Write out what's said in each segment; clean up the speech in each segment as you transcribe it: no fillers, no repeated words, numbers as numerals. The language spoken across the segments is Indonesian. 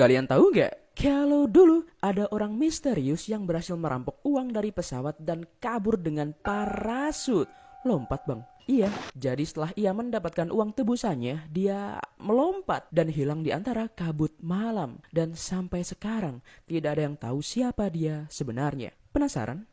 Kalian tahu nggak? Kalau dulu ada orang misterius yang berhasil merampok uang dari pesawat dan kabur dengan parasut. Lompat bang. Iya, jadi setelah ia mendapatkan uang tebusannya, dia melompat dan hilang di antara kabut malam. Dan sampai sekarang tidak ada yang tahu siapa dia sebenarnya. Penasaran?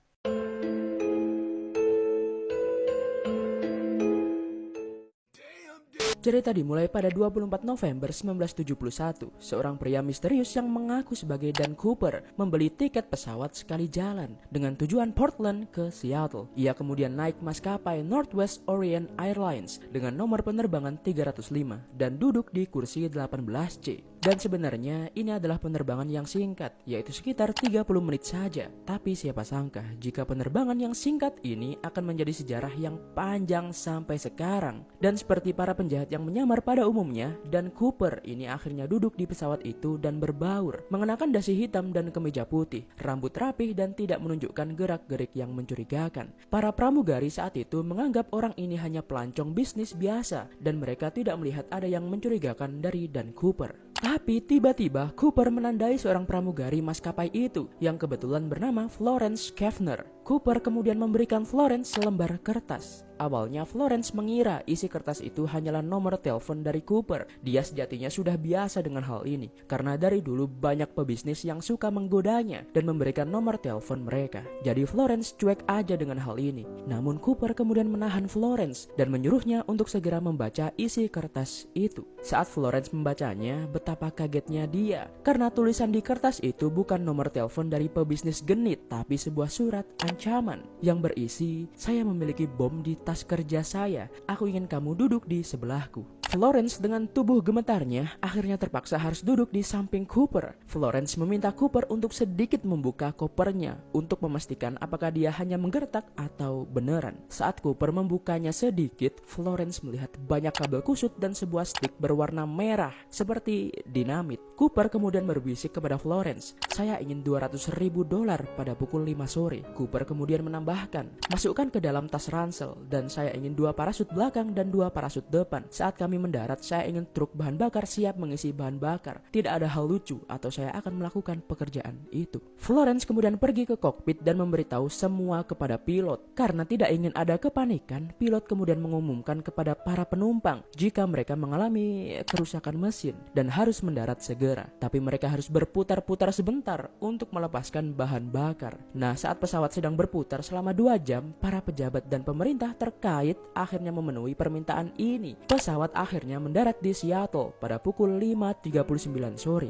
Cerita dimulai pada 24 November 1971. Seorang pria misterius yang mengaku sebagai Dan Cooper membeli tiket pesawat sekali jalan dengan tujuan Portland ke Seattle. Ia kemudian naik maskapai Northwest Orient Airlines dengan nomor penerbangan 305 dan duduk di kursi 18C. Dan sebenarnya ini adalah penerbangan yang singkat, yaitu sekitar 30 menit saja. Tapi siapa sangka jika penerbangan yang singkat ini akan menjadi sejarah yang panjang sampai sekarang. Dan seperti para penjahat yang menyamar pada umumnya, Dan Cooper ini akhirnya duduk di pesawat itu dan berbaur, mengenakan dasi hitam dan kemeja putih, rambut rapih dan tidak menunjukkan gerak-gerik yang mencurigakan. Para pramugari saat itu menganggap orang ini hanya pelancong bisnis biasa dan mereka tidak melihat ada yang mencurigakan dari Dan Cooper. Tapi tiba-tiba Cooper menandai seorang pramugari maskapai itu yang kebetulan bernama Florence Schaffner. Cooper kemudian memberikan Florence selembar kertas. Awalnya Florence mengira isi kertas itu hanyalah nomor telepon dari Cooper. Dia sejatinya sudah biasa dengan hal ini karena dari dulu banyak pebisnis yang suka menggodanya dan memberikan nomor telepon mereka. Jadi Florence cuek aja dengan hal ini. Namun Cooper kemudian menahan Florence dan menyuruhnya untuk segera membaca isi kertas itu. Saat Florence membacanya, betapa kagetnya dia karena tulisan di kertas itu bukan nomor telepon dari pebisnis genit, tapi sebuah surat ancaman yang berisi, "Saya memiliki bom di tas kerja saya. Aku ingin kamu duduk di sebelahku." Florence dengan tubuh gemetarnya akhirnya terpaksa harus duduk di samping Cooper. Florence meminta Cooper untuk sedikit membuka kopernya untuk memastikan apakah dia hanya menggertak atau beneran. Saat Cooper membukanya sedikit, Florence melihat banyak kabel kusut dan sebuah stick berwarna merah seperti dinamit. Cooper kemudian berbisik kepada Florence, "Saya ingin $200.000 pada pukul 5 sore. Cooper kemudian menambahkan, "Masukkan ke dalam tas ransel dan saya ingin 2 parasut belakang dan 2 parasut depan. Saat kami mendarat, saya ingin truk bahan bakar siap mengisi bahan bakar. Tidak ada hal lucu atau saya akan melakukan pekerjaan itu." Florence kemudian pergi ke kokpit dan memberitahu semua kepada pilot. Karena tidak ingin ada kepanikan, pilot kemudian mengumumkan kepada para penumpang jika mereka mengalami kerusakan mesin dan harus mendarat segera. Tapi mereka harus berputar-putar sebentar untuk melepaskan bahan bakar. Nah, saat pesawat sedang berputar selama 2 jam, para pejabat dan pemerintah terkait akhirnya memenuhi permintaan ini. Pesawat akhirnya mendarat di Seattle pada pukul 5.39 sore.